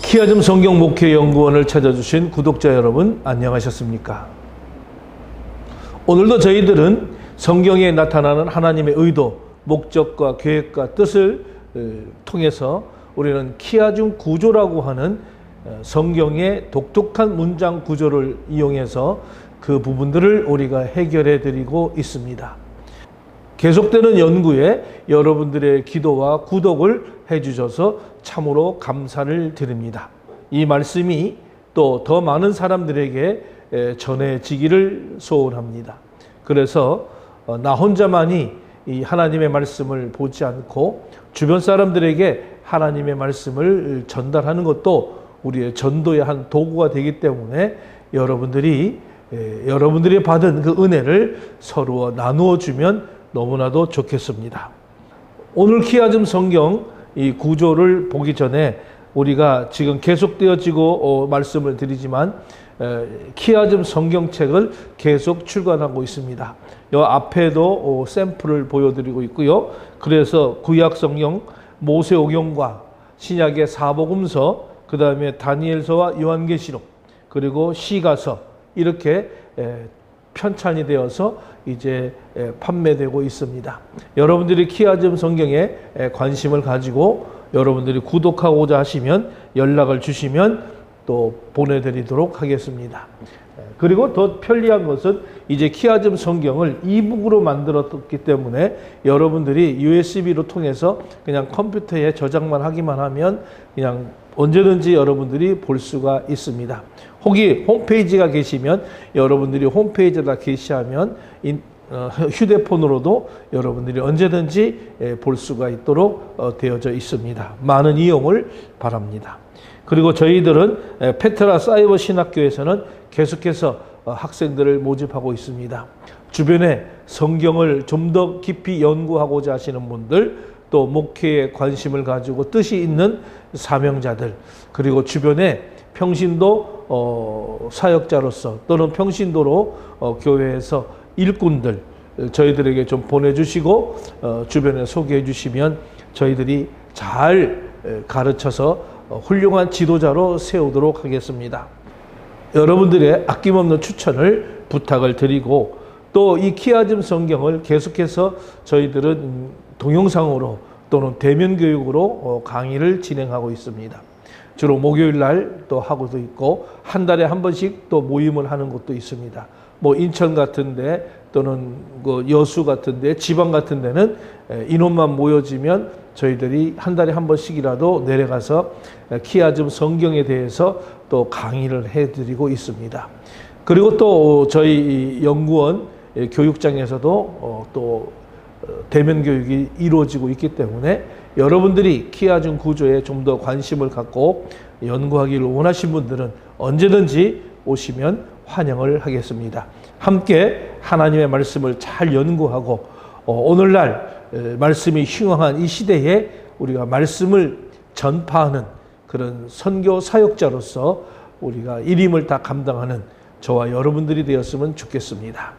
키아즘 성경 목회 연구원을 찾아주신 구독자 여러분, 안녕하셨습니까? 오늘도 저희들은 성경에 나타나는 하나님의 의도, 목적과 계획과 뜻을 통해서 우리는 키아즘 구조라고 하는 성경의 독특한 문장 구조를 이용해서 그 부분들을 우리가 해결해 드리고 있습니다. 계속되는 연구에 여러분들의 기도와 구독을 해주셔서 참으로 감사를 드립니다. 이 말씀이 또 더 많은 사람들에게 전해지기를 소원합니다. 그래서 나 혼자만이 이 하나님의 말씀을 보지 않고 주변 사람들에게 하나님의 말씀을 전달하는 것도 우리의 전도의 한 도구가 되기 때문에 여러분들이 받은 그 은혜를 서로 나누어 주면 너무나도 좋겠습니다. 오늘 키아즘 성경 이 구조를 보기 전에 우리가 지금 계속되어지고 말씀을 드리지만 키아즘 성경책을 계속 출간하고 있습니다. 이 앞에도 샘플을 보여드리고 있고요. 그래서 구약 성경 모세오경과 신약의 사복음서, 그 다음에 다니엘서와 요한계시록, 그리고 시가서 이렇게 편찬이 되어서 이제 판매되고 있습니다. 여러분들이 키아즘 성경에 관심을 가지고 여러분들이 구독하고자 하시면 연락을 주시면 또 보내드리도록 하겠습니다. 그리고 더 편리한 것은 이제 키아즘 성경을 이북으로 만들었기 때문에 여러분들이 USB로 통해서 그냥 컴퓨터에 저장만 하기만 하면 그냥 언제든지 여러분들이 볼 수가 있습니다. 혹시 홈페이지가 계시면 여러분들이 홈페이지에다 게시하면 휴대폰으로도 여러분들이 언제든지 볼 수가 있도록 되어져 있습니다. 많은 이용을 바랍니다. 그리고 저희들은 페트라 사이버 신학교에서는 계속해서 학생들을 모집하고 있습니다. 주변에 성경을 좀 더 깊이 연구하고자 하시는 분들, 또 목회에 관심을 가지고 뜻이 있는 사명자들, 그리고 주변에 평신도 사역자로서 또는 평신도로 교회에서 일꾼들 저희들에게 좀 보내주시고 주변에 소개해 주시면 저희들이 잘 가르쳐서 훌륭한 지도자로 세우도록 하겠습니다. 여러분들의 아낌없는 추천을 부탁을 드리고, 또 이 키아즘 성경을 계속해서 저희들은 동영상으로 또는 대면 교육으로 강의를 진행하고 있습니다. 주로 목요일 날 또 하고도 있고, 한 달에 한 번씩 또 모임을 하는 곳도 있습니다. 뭐 인천 같은데 또는 그 여수 같은데, 지방 같은 데는 인원만 모여지면 저희들이 한 달에 한 번씩이라도 내려가서 키아즘 성경에 대해서 또 강의를 해드리고 있습니다. 그리고 또 저희 연구원 교육장에서도 또 대면 교육이 이루어지고 있기 때문에 여러분들이 키아즘 구조에 좀 더 관심을 갖고 연구하기를 원하신 분들은 언제든지 오시면 환영을 하겠습니다. 함께 하나님의 말씀을 잘 연구하고 오늘날 말씀이 흉흉한 이 시대에 우리가 말씀을 전파하는 그런 선교 사역자로서 우리가 일임을 다 감당하는 저와 여러분들이 되었으면 좋겠습니다.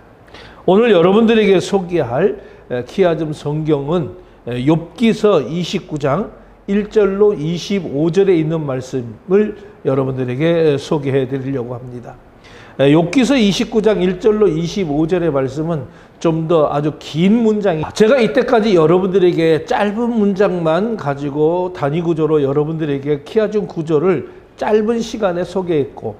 오늘 여러분들에게 소개할 키아즘 성경은 욥기서 29장 1절로 25절에 있는 말씀을 여러분들에게 소개해 드리려고 합니다. 욥기서 29장 1절로 25절의 말씀은 좀 더 아주 긴 문장이, 제가 이때까지 여러분들에게 짧은 문장만 가지고 단위 구조로 여러분들에게 키아즘 구조를 짧은 시간에 소개했고,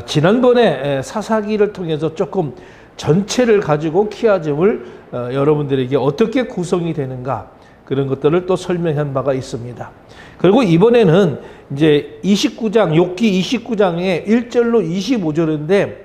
지난번에 사사기를 통해서 조금 전체를 가지고 키아즘을 여러분들에게 어떻게 구성이 되는가 그런 것들을 또 설명한 바가 있습니다. 그리고 이번에는 이제 29장, 욥기 29장의 1절로 25절인데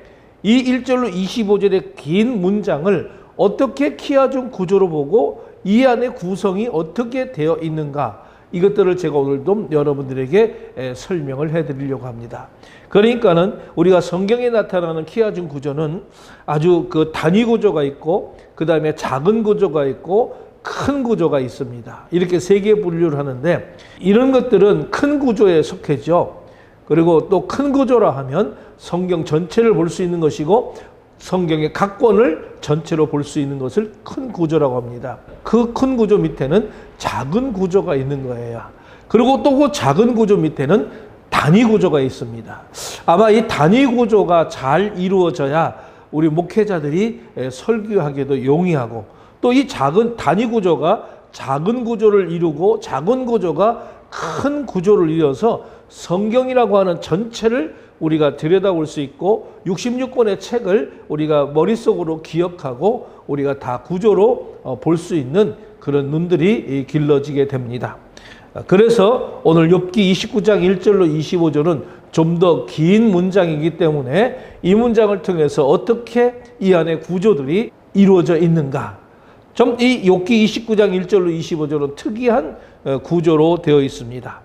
이 1절로 25절의 긴 문장을 어떻게 키아즘 구조로 보고 이 안에 구성이 어떻게 되어 있는가, 이것들을 제가 오늘도 여러분들에게 설명을 해드리려고 합니다. 그러니까는 우리가 성경에 나타나는 키아즘 구조는 아주 그 단위 구조가 있고, 그 다음에 작은 구조가 있고, 큰 구조가 있습니다. 이렇게 세 개 분류를 하는데, 이런 것들은 큰 구조에 속해죠. 그리고 또 큰 구조라 하면 성경 전체를 볼 수 있는 것이고, 성경의 각 권을 전체로 볼 수 있는 것을 큰 구조라고 합니다. 그 큰 구조 밑에는 작은 구조가 있는 거예요. 그리고 또 그 작은 구조 밑에는 단위 구조가 있습니다. 아마 이 단위 구조가 잘 이루어져야 우리 목회자들이 설교하기도 용이하고, 또 이 작은 단위 구조가 작은 구조를 이루고 작은 구조가 큰 구조를 이어서 성경이라고 하는 전체를 우리가 들여다볼 수 있고 66권의 책을 우리가 머릿속으로 기억하고 우리가 다 구조로 볼 수 있는 그런 눈들이 길러지게 됩니다. 그래서 오늘 욥기 29장 1절로 25절은 좀 더 긴 문장이기 때문에 이 문장을 통해서 어떻게 이 안에 구조들이 이루어져 있는가, 좀 이 욥기 29장 1절로 25절은 특이한 구조로 되어 있습니다.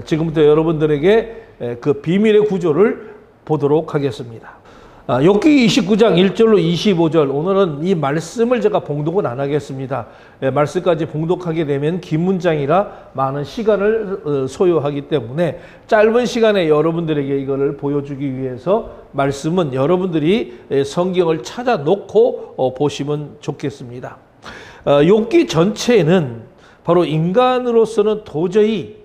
지금부터 여러분들에게 그 비밀의 구조를 보도록 하겠습니다. 욥기 29장 1절로 25절, 오늘은 이 말씀을 제가 봉독은 안 하겠습니다. 말씀까지 봉독하게 되면 긴 문장이라 많은 시간을 소요하기 때문에 짧은 시간에 여러분들에게 이거를 보여주기 위해서 말씀은 여러분들이 성경을 찾아 놓고 보시면 좋겠습니다. 욥기 전체에는 바로 인간으로서는 도저히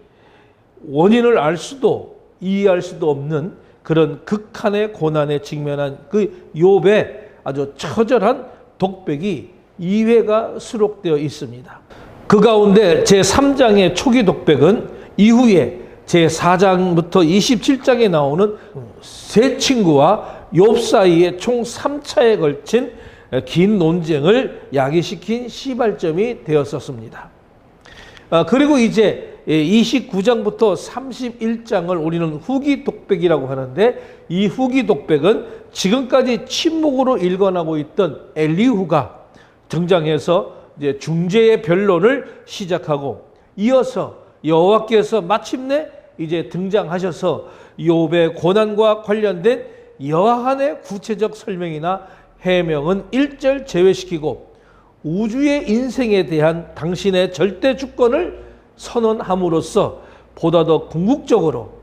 원인을 알 수도 이해할 수도 없는 그런 극한의 고난에 직면한 그 욥의 아주 처절한 독백이 2회가 수록되어 있습니다. 그 가운데 제3장의 초기 독백은 이후에 제4장부터 27장에 나오는 세 친구와 욥 사이에 총 3차에 걸친 긴 논쟁을 야기시킨 시발점이 되었었습니다. 그리고 이제 29장부터 31장을 우리는 후기 독백이라고 하는데, 이 후기 독백은 지금까지 침묵으로 일관하고 있던 엘리후가 등장해서 이제 중재의 변론을 시작하고, 이어서 여호와께서 마침내 이제 등장하셔서 욥의 고난과 관련된 여하간의 구체적 설명이나 해명은 일절 제외시키고 우주의 인생에 대한 당신의 절대 주권을 선언함으로써 보다 더 궁극적으로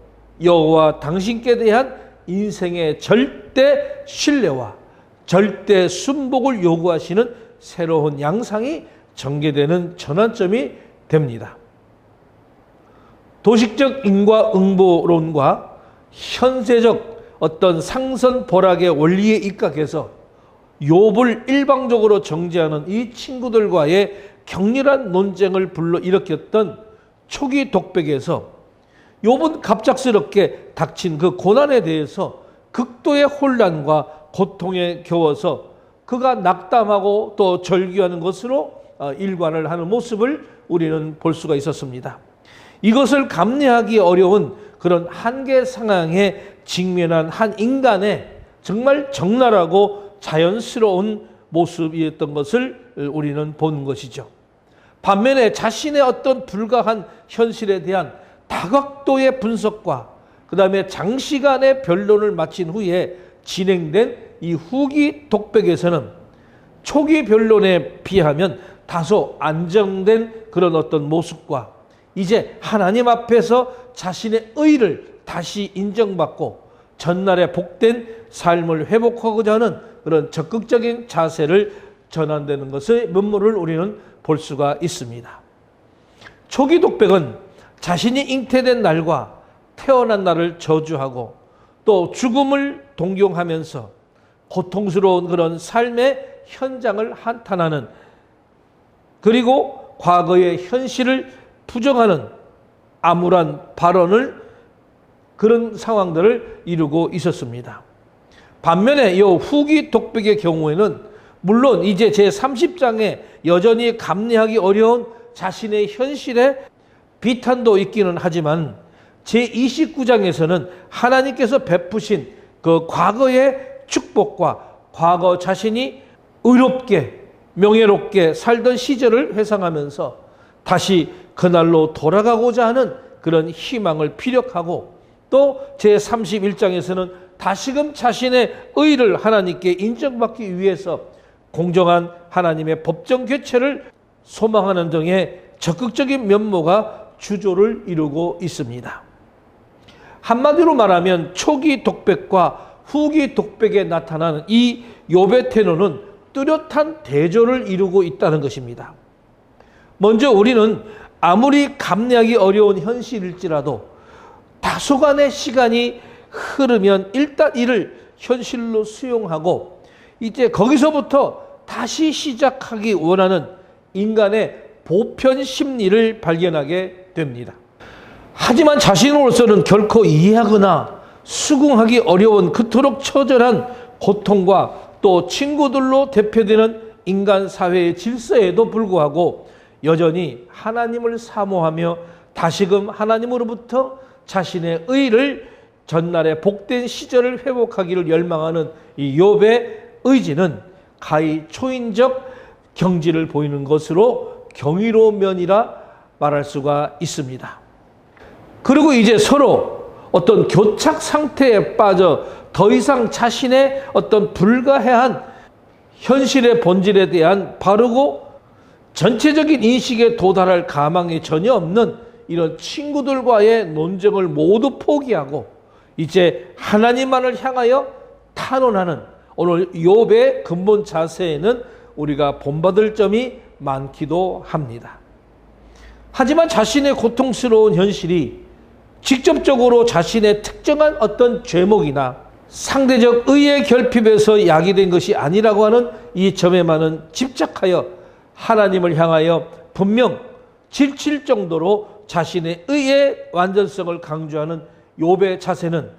여호와 당신께 대한 인생의 절대 신뢰와 절대 순복을 요구하시는 새로운 양상이 전개되는 전환점이 됩니다. 도식적 인과응보론과 현세적 어떤 상선벌악의 원리에 입각해서 욥을 일방적으로 정죄하는 이 친구들과의 격렬한 논쟁을 불러일으켰던 초기 독백에서 욥은 갑작스럽게 닥친 그 고난에 대해서 극도의 혼란과 고통에 겨워서 그가 낙담하고 또 절규하는 것으로 일관을 하는 모습을 우리는 볼 수가 있었습니다. 이것을 감내하기 어려운 그런 한계 상황에 직면한 한 인간의 정말 적나라하고 자연스러운 모습이었던 것을 우리는 보는 것이죠. 반면에 자신의 어떤 불가한 현실에 대한 다각도의 분석과 그 다음에 장시간의 변론을 마친 후에 진행된 이 후기 독백에서는 초기 변론에 비하면 다소 안정된 그런 어떤 모습과 이제 하나님 앞에서 자신의 의를 다시 인정받고 전날의 복된 삶을 회복하고자 하는 그런 적극적인 자세를 전환되는 것의 면모를 우리는 볼 수가 있습니다. 초기 독백은 자신이 잉태된 날과 태어난 날을 저주하고 또 죽음을 동경하면서 고통스러운 그런 삶의 현장을 한탄하는, 그리고 과거의 현실을 부정하는 암울한 발언을, 그런 상황들을 이루고 있었습니다. 반면에 이 후기 독백의 경우에는 물론 이제 제30장에 여전히 감내하기 어려운 자신의 현실의 비탄도 있기는 하지만 제29장에서는 하나님께서 베푸신 그 과거의 축복과 과거 자신이 의롭게 명예롭게 살던 시절을 회상하면서 다시 그날로 돌아가고자 하는 그런 희망을 피력하고, 또 제31장에서는 다시금 자신의 의를 하나님께 인정받기 위해서 공정한 하나님의 법정 교체를 소망하는 등의 적극적인 면모가 주조를 이루고 있습니다. 한마디로 말하면 초기 독백과 후기 독백에 나타나는 이 욥의 태도는 뚜렷한 대조를 이루고 있다는 것입니다. 먼저 우리는 아무리 감내하기 어려운 현실일지라도 다소간의 시간이 흐르면 일단 이를 현실로 수용하고 이제 거기서부터 다시 시작하기 원하는 인간의 보편 심리를 발견하게 됩니다. 하지만 자신으로서는 결코 이해하거나 수긍하기 어려운 그토록 처절한 고통과 또 친구들로 대표되는 인간 사회의 질서에도 불구하고 여전히 하나님을 사모하며 다시금 하나님으로부터 자신의 의를 전날의 복된 시절을 회복하기를 열망하는 이 욥의 의지는 가히 초인적 경지를 보이는 것으로 경이로운 면이라 말할 수가 있습니다. 그리고 이제 서로 어떤 교착 상태에 빠져 더 이상 자신의 어떤 불가해한 현실의 본질에 대한 바르고 전체적인 인식에 도달할 가망이 전혀 없는 이런 친구들과의 논쟁을 모두 포기하고 이제 하나님만을 향하여 탄원하는 오늘 욥의 근본 자세에는 우리가 본받을 점이 많기도 합니다. 하지만 자신의 고통스러운 현실이 직접적으로 자신의 특정한 어떤 죄목이나 상대적 의의 결핍에서 야기된 것이 아니라고 하는 이 점에만은 집착하여 하나님을 향하여 분명 지칠 정도로 자신의 의의 완전성을 강조하는 욥의 자세는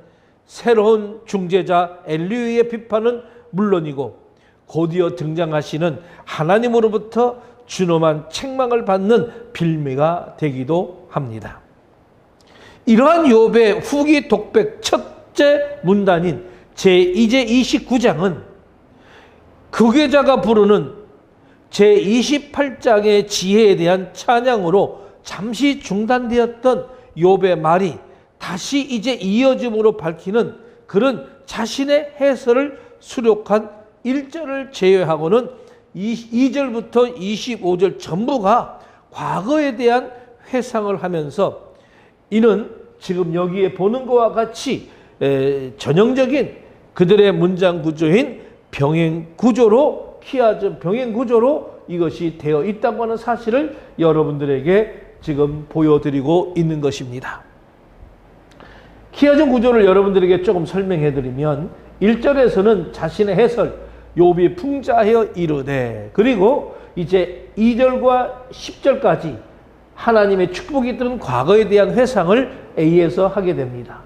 새로운 중재자 엘리후의 비판은 물론이고 곧이어 등장하시는 하나님으로부터 준엄한 책망을 받는 빌미가 되기도 합니다. 이러한 욥의 후기 독백 첫째 문단인 제2제 29장은 극외자가 부르는 제28장의 지혜에 대한 찬양으로 잠시 중단되었던 욥의 말이 다시 이제 이어짐으로 밝히는 그런 자신의 해설을 수록한 1절을 제외하고는 2절부터 25절 전부가 과거에 대한 회상을 하면서 이는 지금 여기에 보는 것과 같이 전형적인 그들의 문장 구조인 병행 구조로 키아즘 병행 구조로 이것이 되어 있다고 하는 사실을 여러분들에게 지금 보여드리고 있는 것입니다. 키아즘 구조를 여러분들에게 조금 설명해 드리면 1절에서는 자신의 해설 욥이 풍자하여 이르되 그리고 이제 2절과 10절까지 하나님의 축복이 있던 과거에 대한 회상을 A에서 하게 됩니다.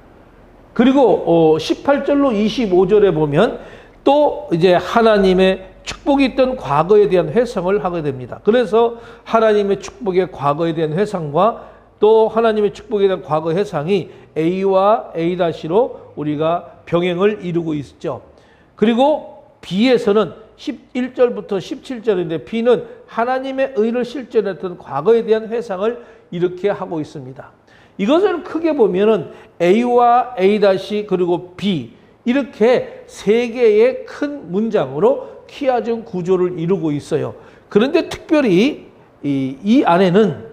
그리고 18절로 25절에 보면 또 이제 하나님의 축복이 있던 과거에 대한 회상을 하게 됩니다. 그래서 하나님의 축복의 과거에 대한 회상과 또 하나님의 축복에 대한 과거 회상이 A와 A-로 우리가 병행을 이루고 있죠. 그리고 B에서는 11절부터 17절인데 B는 하나님의 의를 실천했던 과거에 대한 회상을 이렇게 하고 있습니다. 이것을 크게 보면은 A와 A- 그리고 B 이렇게 세 개의 큰 문장으로 키아즘 구조를 이루고 있어요. 그런데 특별히 이 안에는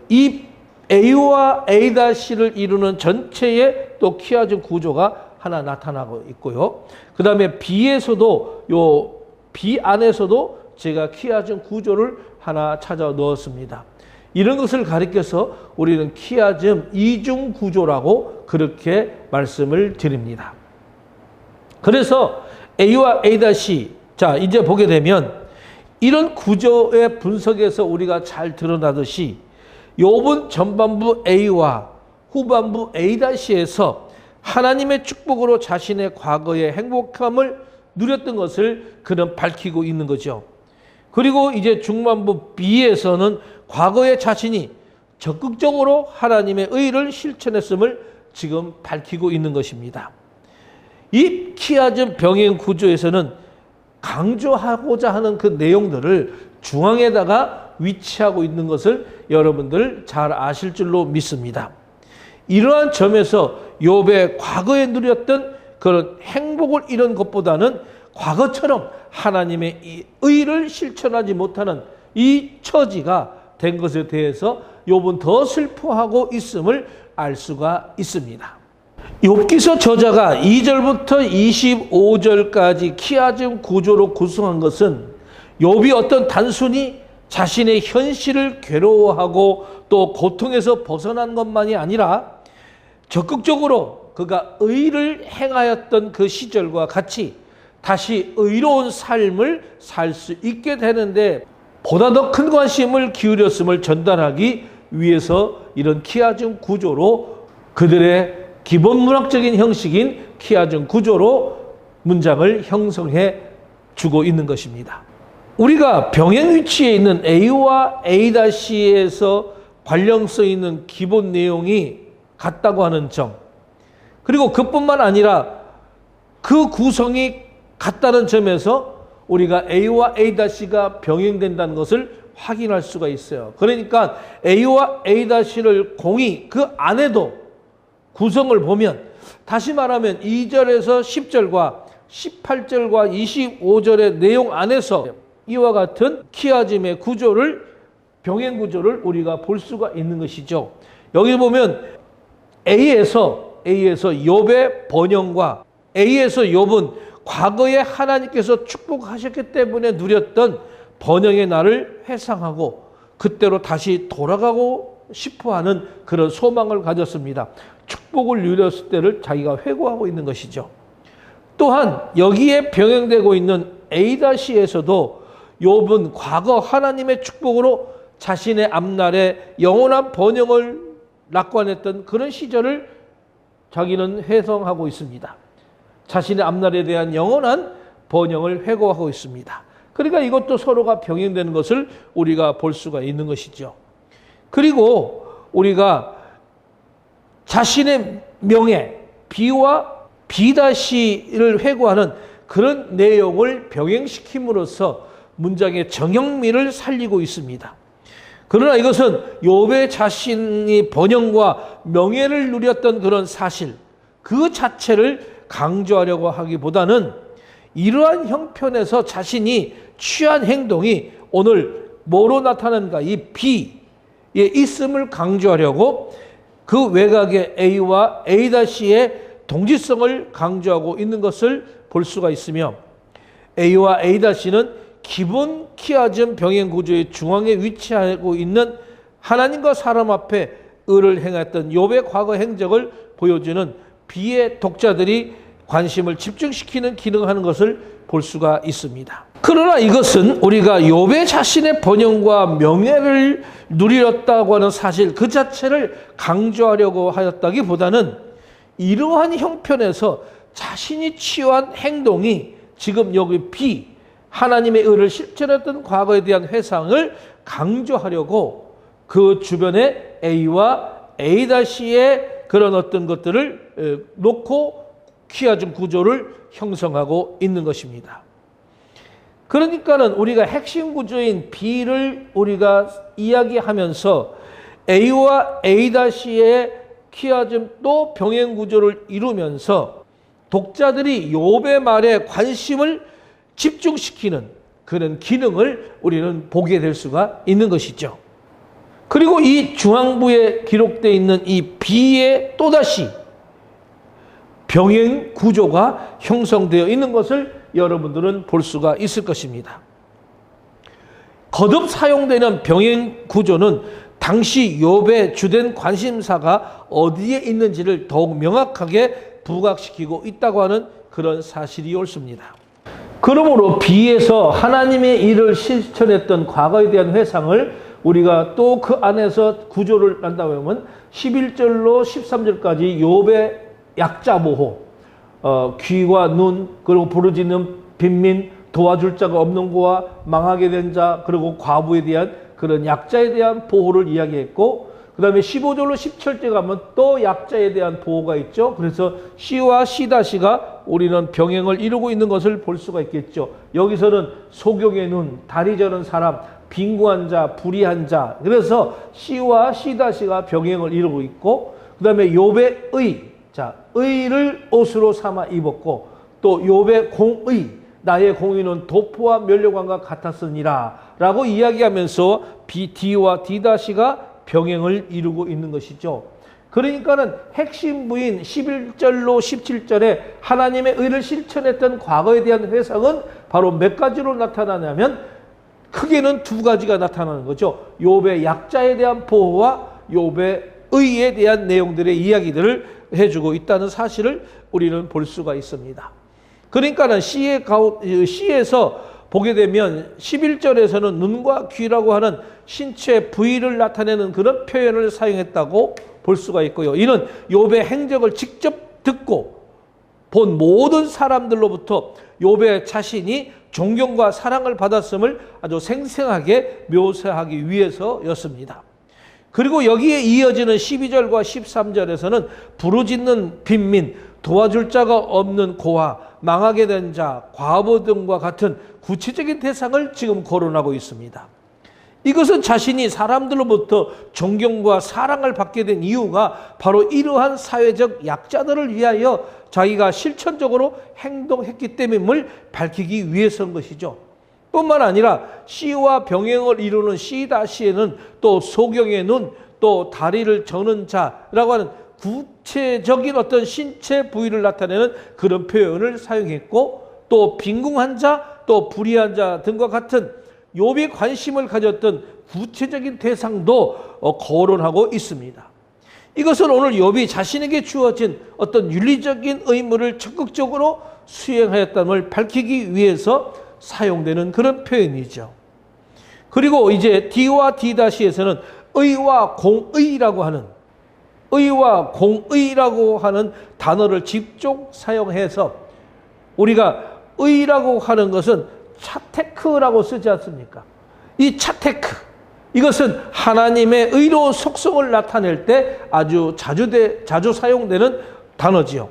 이 A와 A-를 이루는 전체의 또 키아즘 구조가 하나 나타나고 있고요. 그 다음에 B에서도 요 B 안에서도 제가 키아즘 구조를 하나 찾아 넣었습니다. 이런 것을 가리켜서 우리는 키아즘 이중 구조라고 그렇게 말씀을 드립니다. 그래서 A와 A- 자 이제 보게 되면 이런 구조의 분석에서 우리가 잘 드러나듯이 욥은 전반부 A와 후반부 A-에서 하나님의 축복으로 자신의 과거의 행복함을 누렸던 것을 그는 밝히고 있는 거죠. 그리고 이제 중반부 B에서는 과거의 자신이 적극적으로 하나님의 의를 실천했음을 지금 밝히고 있는 것입니다. 이 키아즘 병행 구조에서는 강조하고자 하는 그 내용들을 중앙에다가 위치하고 있는 것을 여러분들 잘 아실 줄로 믿습니다. 이러한 점에서 욥의 과거에 누렸던 그런 행복을 이룬 것보다는 과거처럼 하나님의 이 의를 실천하지 못하는 이 처지가 된 것에 대해서 욥은 더 슬퍼하고 있음을 알 수가 있습니다. 욥기서 저자가 2절부터 25절까지 키아즘 구조로 구성한 것은 욥이 어떤 단순히 자신의 현실을 괴로워하고 또 고통에서 벗어난 것만이 아니라 적극적으로 그가 의를 행하였던 그 시절과 같이 다시 의로운 삶을 살 수 있게 되는데 보다 더 큰 관심을 기울였음을 전달하기 위해서 이런 키아즘 구조로 그들의 기본 문학적인 형식인 키아즘 구조로 문장을 형성해 주고 있는 것입니다. 우리가 병행 위치에 있는 A와 A-에서 관련성 있는 기본 내용이 같다고 하는 점, 그리고 그뿐만 아니라 그 구성이 같다는 점에서 우리가 A와 A-가 병행된다는 것을 확인할 수가 있어요. 그러니까 A와 A-를 공히 그 안에도 구성을 보면, 다시 말하면 2절에서 10절과 18절과 25절의 내용 안에서 이와 같은 키아즘의 구조를, 병행 구조를 우리가 볼 수가 있는 것이죠. 여기 보면 A에서 욥의 번영과 A에서 욥은 과거에 하나님께서 축복하셨기 때문에 누렸던 번영의 날을 회상하고 그때로 다시 돌아가고 싶어하는 그런 소망을 가졌습니다. 축복을 누렸을 때를 자기가 회고하고 있는 것이죠. 또한 여기에 병행되고 있는 A-에서도 욥은 과거 하나님의 축복으로 자신의 앞날에 영원한 번영을 낙관했던 그런 시절을 자기는 회상하고 있습니다. 자신의 앞날에 대한 영원한 번영을 회고하고 있습니다. 그러니까 이것도 서로가 병행되는 것을 우리가 볼 수가 있는 것이죠. 그리고 우리가 자신의 명예, B와 B-를 회고하는 그런 내용을 병행시킴으로써 문장의 정형미를 살리고 있습니다. 그러나 이것은 욥의 자신이 번영과 명예를 누렸던 그런 사실 그 자체를 강조하려고 하기보다는 이러한 형편에서 자신이 취한 행동이 오늘 뭐로 나타나는가, 이 B에 있음을 강조하려고 그 외곽의 A와 A-의 동지성을 강조하고 있는 것을 볼 수가 있으며, A와 A-는 기본 키아즘 병행 구조의 중앙에 위치하고 있는 하나님과 사람 앞에 의를 행했던 욥의 과거 행적을 보여주는 B의 독자들이 관심을 집중시키는 기능하는 것을 볼 수가 있습니다. 그러나 이것은 우리가 욥의 자신의 번영과 명예를 누렸다고 하는 사실 그 자체를 강조하려고 하였다기보다는 이러한 형편에서 자신이 취한 행동이 지금 여기 B, 하나님의 의를 실천했던 과거에 대한 회상을 강조하려고 그 주변에 A와 A-의 그런 어떤 것들을 놓고 키아즘 구조를 형성하고 있는 것입니다. 그러니까는 우리가 핵심 구조인 B를 우리가 이야기하면서 A와 A-의 키아즘 또 병행 구조를 이루면서 독자들이 욥의 말에 관심을 집중시키는 그런 기능을 우리는 보게 될 수가 있는 것이죠. 그리고 이 중앙부에 기록되어 있는 이 B의 또다시 병행 구조가 형성되어 있는 것을 여러분들은 볼 수가 있을 것입니다. 거듭 사용되는 병행 구조는 당시 욥의 주된 관심사가 어디에 있는지를 더욱 명확하게 부각시키고 있다고 하는 그런 사실이 옳습니다. 그러므로 B에서 하나님의 일을 실천했던 과거에 대한 회상을 우리가 또 그 안에서 구조를 한다고 하면 11절로 13절까지 욥의 약자 보호, 귀와 눈, 그리고 부르짖는 빈민, 도와줄 자가 없는 고와 망하게 된 자, 그리고 과부에 대한 그런 약자에 대한 보호를 이야기했고, 그 다음에 15절로 17절 가면 또 약자에 대한 보호가 있죠. 그래서 C와 C-가 우리는 병행을 이루고 있는 것을 볼 수가 있겠죠. 여기서는 소경의 눈, 다리 저는 사람, 빈구한 자, 불의한 자, 그래서 C와 C-가 병행을 이루고 있고, 그 다음에 욥의 의, 자, 의를 옷으로 삼아 입었고, 또 욥의 공의, 나의 공의는 도포와 멸류관과 같았으니라 라고 이야기하면서 D와 D-가 병행을 이루고 있는 것이죠. 그러니까는 핵심 부인 11절로 17절에 하나님의 의를 실천했던 과거에 대한 회상은 바로 몇 가지로 나타나냐면 크게는 두 가지가 나타나는 거죠. 욥의 약자에 대한 보호와 욥의 의에 대한 내용들의 이야기들을 해주고 있다는 사실을 우리는 볼 수가 있습니다. 그러니까는 시에서 보게 되면 11절에서는 눈과 귀라고 하는 신체 부위를 나타내는 그런 표현을 사용했다고 볼 수가 있고요. 이는 욥의 행적을 직접 듣고 본 모든 사람들로부터 욥의 자신이 존경과 사랑을 받았음을 아주 생생하게 묘사하기 위해서였습니다. 그리고 여기에 이어지는 12절과 13절에서는 부르짖는 빈민, 도와줄 자가 없는 고아, 망하게 된 자, 과부 등과 같은 구체적인 대상을 지금 거론하고 있습니다. 이것은 자신이 사람들로부터 존경과 사랑을 받게 된 이유가 바로 이러한 사회적 약자들을 위하여 자기가 실천적으로 행동했기 때문임을 밝히기 위해서인 것이죠. 뿐만 아니라 씨와 병행을 이루는 씨다시에는 또 소경의 눈, 또 다리를 저는 자라고 하는 구체적인 어떤 신체 부위를 나타내는 그런 표현을 사용했고, 또 빈궁한 자, 또 불의한 자 등과 같은 욥이 관심을 가졌던 구체적인 대상도 거론하고 있습니다. 이것은 오늘 욥이 자신에게 주어진 어떤 윤리적인 의무를 적극적으로 수행하였다는 걸 밝히기 위해서 사용되는 그런 표현이죠. 그리고 이제 D와 D-에서는 의와 공의라고 하는 단어를 집중 사용해서, 우리가 의라고 하는 것은 차테크라고 쓰지 않습니까? 이 차테크, 이것은 하나님의 의로운 속성을 나타낼 때 아주 자주 사용되는 단어지요.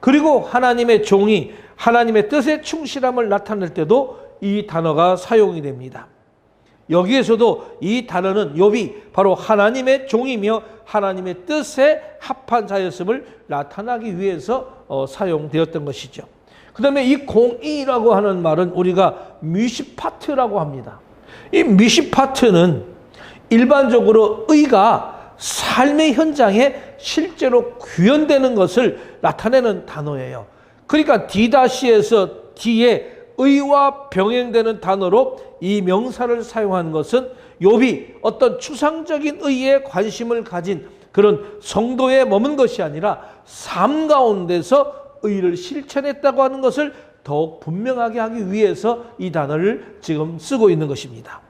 그리고 하나님의 종이 하나님의 뜻에 충실함을 나타낼 때도 이 단어가 사용이 됩니다. 여기에서도 이 단어는 욥이 바로 하나님의 종이며 하나님의 뜻에 합한 자였음을 나타나기 위해서 사용되었던 것이죠. 그 다음에 이 공의라고 하는 말은 우리가 미시파트라고 합니다. 이 미시파트는 일반적으로 의가 삶의 현장에 실제로 구현되는 것을 나타내는 단어예요. 그러니까 D-에서 D에 의와 병행되는 단어로 이 명사를 사용한 것은 욥이 어떤 추상적인 의에 관심을 가진 그런 성도에 머문 것이 아니라 삶 가운데서 의를 실천했다고 하는 것을 더욱 분명하게 하기 위해서 이 단어를 지금 쓰고 있는 것입니다.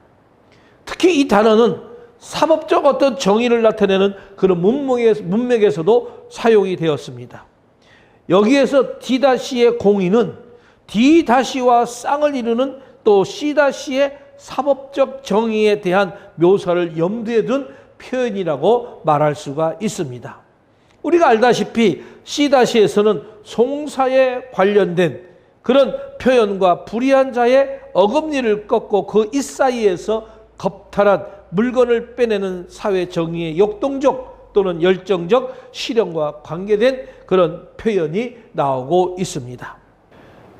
특히 이 단어는 사법적 어떤 정의를 나타내는 그런 문맥에서도 사용이 되었습니다. 여기에서 D-의 공의는 D-와 쌍을 이루는 또 C-의 사법적 정의에 대한 묘사를 염두에 둔 표현이라고 말할 수가 있습니다. 우리가 알다시피 C-에서는 송사에 관련된 그런 표현과 불의한 자의 어금니를 꺾고 그 이 사이에서 겁탈한 물건을 빼내는 사회 정의의 역동적 또는 열정적 실현과 관계된 그런 표현이 나오고 있습니다.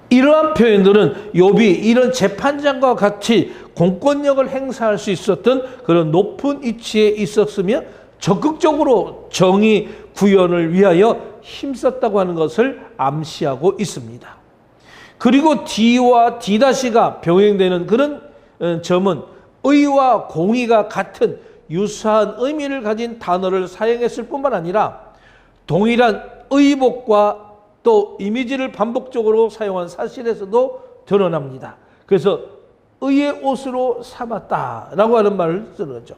이러한 표현들은 욥이 이런 재판장과 같이 공권력을 행사할 수 있었던 그런 높은 위치에 있었으며 적극적으로 정의 구현을 위하여 힘썼다고 하는 것을 암시하고 있습니다. 그리고 D와 D-가 병행되는 그런 점은 의와 공의가 같은 유사한 의미를 가진 단어를 사용했을 뿐만 아니라 동일한 의복과 또 이미지를 반복적으로 사용한 사실에서도 드러납니다. 그래서 의의 옷으로 삼았다라고 하는 말을 쓰는 거죠.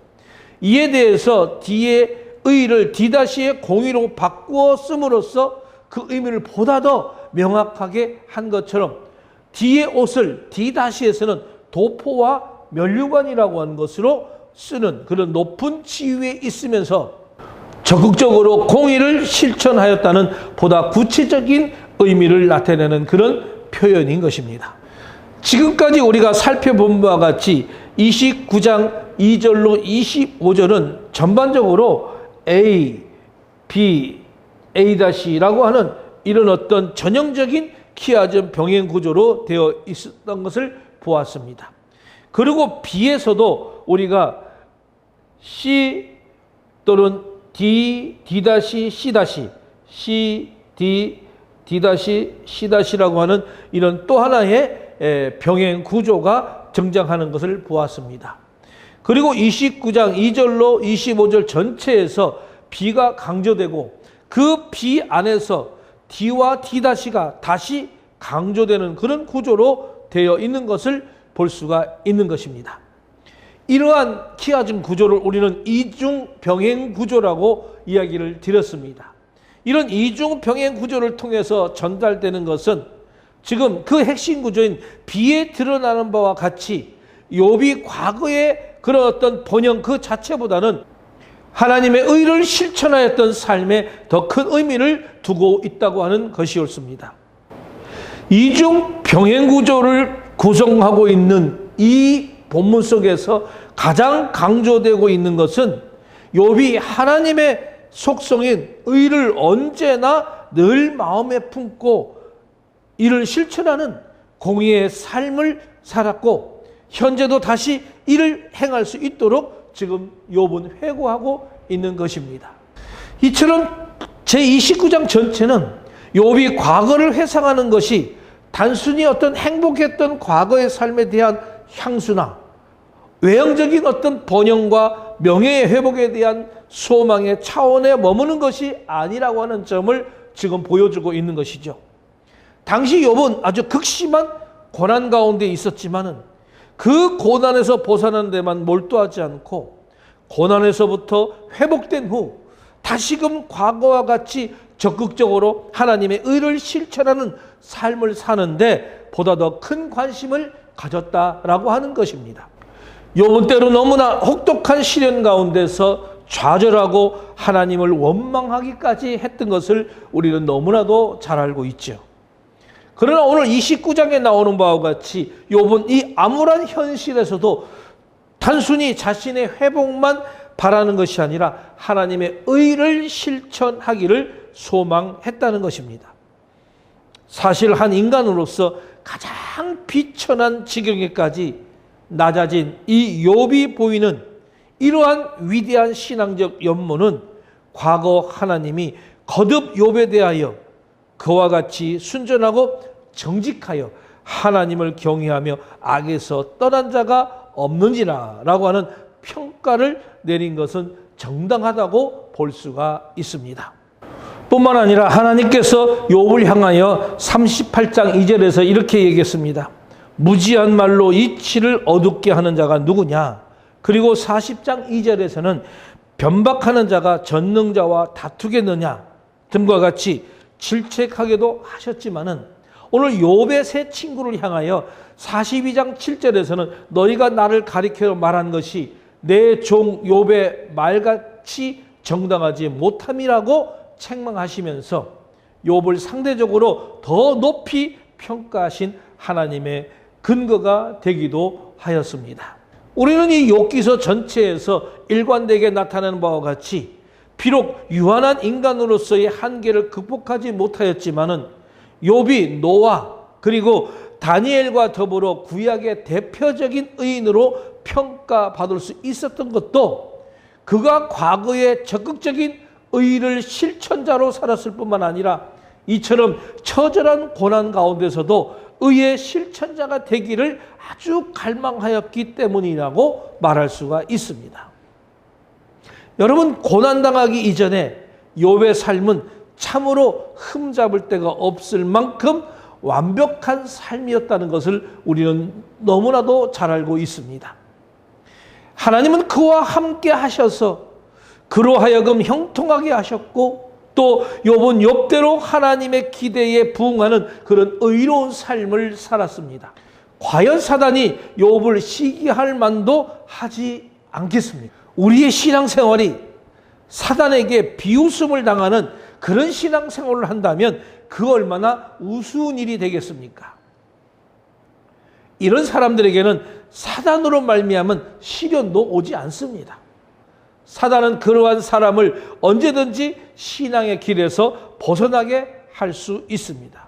이에 대해서 D의 의를 D-의 공의로 바꾸어 씀으로써 그 의미를 보다 더 명확하게 한 것처럼 D의 옷을 D-에서는 도포와 면류관이라고 하는 것으로 쓰는 그런 높은 지위에 있으면서 적극적으로 공의를 실천하였다는 보다 구체적인 의미를 나타내는 그런 표현인 것입니다. 지금까지 우리가 살펴본 바와 같이 29장 2절로 25절은 전반적으로 A, B, A-라고 하는 이런 어떤 전형적인 키아즘 병행 구조로 되어 있었던 것을 보았습니다. 그리고 B에서도 우리가 C 또는 D, D-C, C, D, D-C-라고 하는 이런 또 하나의 병행 구조가 등장하는 것을 보았습니다. 그리고 29장 2절로 25절 전체에서 B가 강조되고 그 B 안에서 D와 D-가 다시 강조되는 그런 구조로 되어 있는 것을 볼 수가 있는 것입니다. 이러한 키아즘 구조를 우리는 이중 병행 구조라고 이야기를 드렸습니다. 이런 이중 병행 구조를 통해서 전달되는 것은 지금 그 핵심 구조인 B에 드러나는 바와 같이 욥이 과거의 그런 어떤 번영 그 자체보다는 하나님의 의를 실천하였던 삶에 더 큰 의미를 두고 있다고 하는 것이 옳습니다. 이중 병행 구조를 구성하고 있는 이 본문 속에서 가장 강조되고 있는 것은 욥이 하나님의 속성인 의를 언제나 늘 마음에 품고 이를 실천하는 공의의 삶을 살았고 현재도 다시 이를 행할 수 있도록 지금 욥은 회고하고 있는 것입니다. 이처럼 제29장 전체는 욥이 과거를 회상하는 것이 단순히 어떤 행복했던 과거의 삶에 대한 향수나 외형적인 어떤 번영과 명예의 회복에 대한 소망의 차원에 머무는 것이 아니라고 하는 점을 지금 보여주고 있는 것이죠. 당시 욥은 아주 극심한 고난 가운데 있었지만은 그 고난에서 벗어나는 데만 몰두하지 않고 고난에서부터 회복된 후 다시금 과거와 같이 적극적으로 하나님의 의를 실천하는 삶을 사는데 보다 더 큰 관심을 가졌다라고 하는 것입니다. 욥은 때로 너무나 혹독한 시련 가운데서 좌절하고 하나님을 원망하기까지 했던 것을 우리는 너무나도 잘 알고 있죠. 그러나 오늘 29장에 나오는 바와 같이 욥은 이 암울한 현실에서도 단순히 자신의 회복만 바라는 것이 아니라 하나님의 의를 실천하기를 소망했다는 것입니다. 사실 한 인간으로서 가장 비천한 지경에까지 낮아진 이 욥이 보이는 이러한 위대한 신앙적 연모는 과거 하나님이 거듭 욥에 대하여 그와 같이 순전하고 정직하여 하나님을 경외하며 악에서 떠난 자가 없는지라 라고 하는 평가를 내린 것은 정당하다고 볼 수가 있습니다. 뿐만 아니라 하나님께서 욥을 향하여 38장 2절에서 이렇게 얘기했습니다. 무지한 말로 이치를 어둡게 하는 자가 누구냐? 그리고 40장 2절에서는 변박하는 자가 전능자와 다투겠느냐? 등과 같이 질책하게도 하셨지만은 오늘 욥의 세 친구를 향하여 42장 7절에서는 너희가 나를 가리켜 말한 것이 내 종 욥의 말같이 정당하지 못함이라고 책망하시면서 욥을 상대적으로 더 높이 평가하신 하나님의 근거가 되기도 하였습니다. 우리는 이 욥기서 전체에서 일관되게 나타나는 바와 같이 비록 유한한 인간으로서의 한계를 극복하지 못하였지만은 욥이 노아 그리고 다니엘과 더불어 구약의 대표적인 의인으로 평가받을 수 있었던 것도 그가 과거에 적극적인 의를 실천자로 살았을 뿐만 아니라 이처럼 처절한 고난 가운데서도 의의 실천자가 되기를 아주 갈망하였기 때문이라고 말할 수가 있습니다. 여러분, 고난당하기 이전에 욥의 삶은 참으로 흠잡을 데가 없을 만큼 완벽한 삶이었다는 것을 우리는 너무나도 잘 알고 있습니다. 하나님은 그와 함께 하셔서 그로 하여금 형통하게 하셨고 또 욥은 욥대로 하나님의 기대에 부응하는 그런 의로운 삶을 살았습니다. 과연 사단이 욥을 시기할 만도 하지 않겠습니까? 우리의 신앙생활이 사단에게 비웃음을 당하는 그런 신앙생활을 한다면 그 얼마나 우스운 일이 되겠습니까? 이런 사람들에게는 사단으로 말미암은 시련도 오지 않습니다. 사단은 그러한 사람을 언제든지 신앙의 길에서 벗어나게 할 수 있습니다.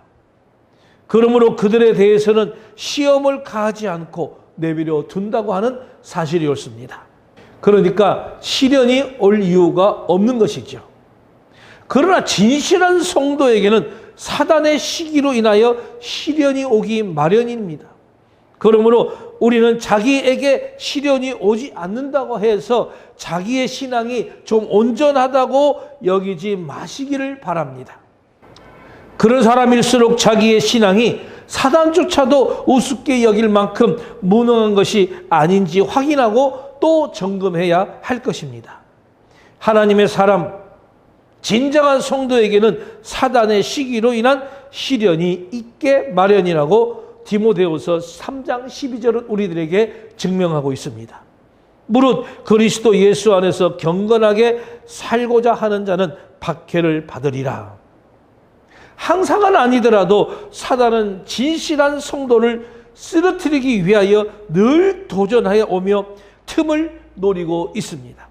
그러므로 그들에 대해서는 시험을 가하지 않고 내버려 둔다고 하는 사실이 옳습니다. 그러니까 시련이 올 이유가 없는 것이죠. 그러나 진실한 성도에게는 사단의 시기로 인하여 시련이 오기 마련입니다. 그러므로 우리는 자기에게 시련이 오지 않는다고 해서 자기의 신앙이 좀 온전하다고 여기지 마시기를 바랍니다. 그런 사람일수록 자기의 신앙이 사단조차도 우습게 여길 만큼 무능한 것이 아닌지 확인하고 또 점검해야 할 것입니다. 하나님의 사람, 진정한 성도에게는 사단의 시기로 인한 시련이 있게 마련이라고 디모데후서 3장 12절은 우리들에게 증명하고 있습니다. 무릇 그리스도 예수 안에서 경건하게 살고자 하는 자는 박해를 받으리라. 항상은 아니더라도 사단은 진실한 성도를 쓰러뜨리기 위하여 늘 도전하여 오며 틈을 노리고 있습니다.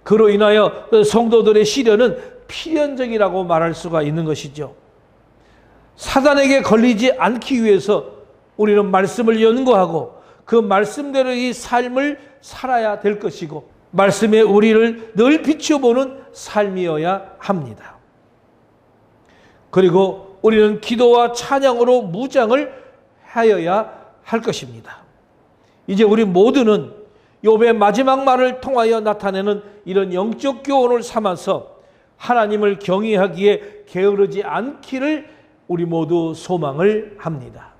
그로 인하여 성도들의 시련은 필연적이라고 말할 수가 있는 것이죠. 사단에게 걸리지 않기 위해서 우리는 말씀을 연구하고 그 말씀대로의 삶을 살아야 될 것이고 말씀에 우리를 늘 비춰보는 삶이어야 합니다. 그리고 우리는 기도와 찬양으로 무장을 하여야 할 것입니다. 이제 우리 모두는 욥의 마지막 말을 통하여 나타내는 이런 영적 교훈을 삼아서 하나님을 경외하기에 게으르지 않기를 우리 모두 소망을 합니다.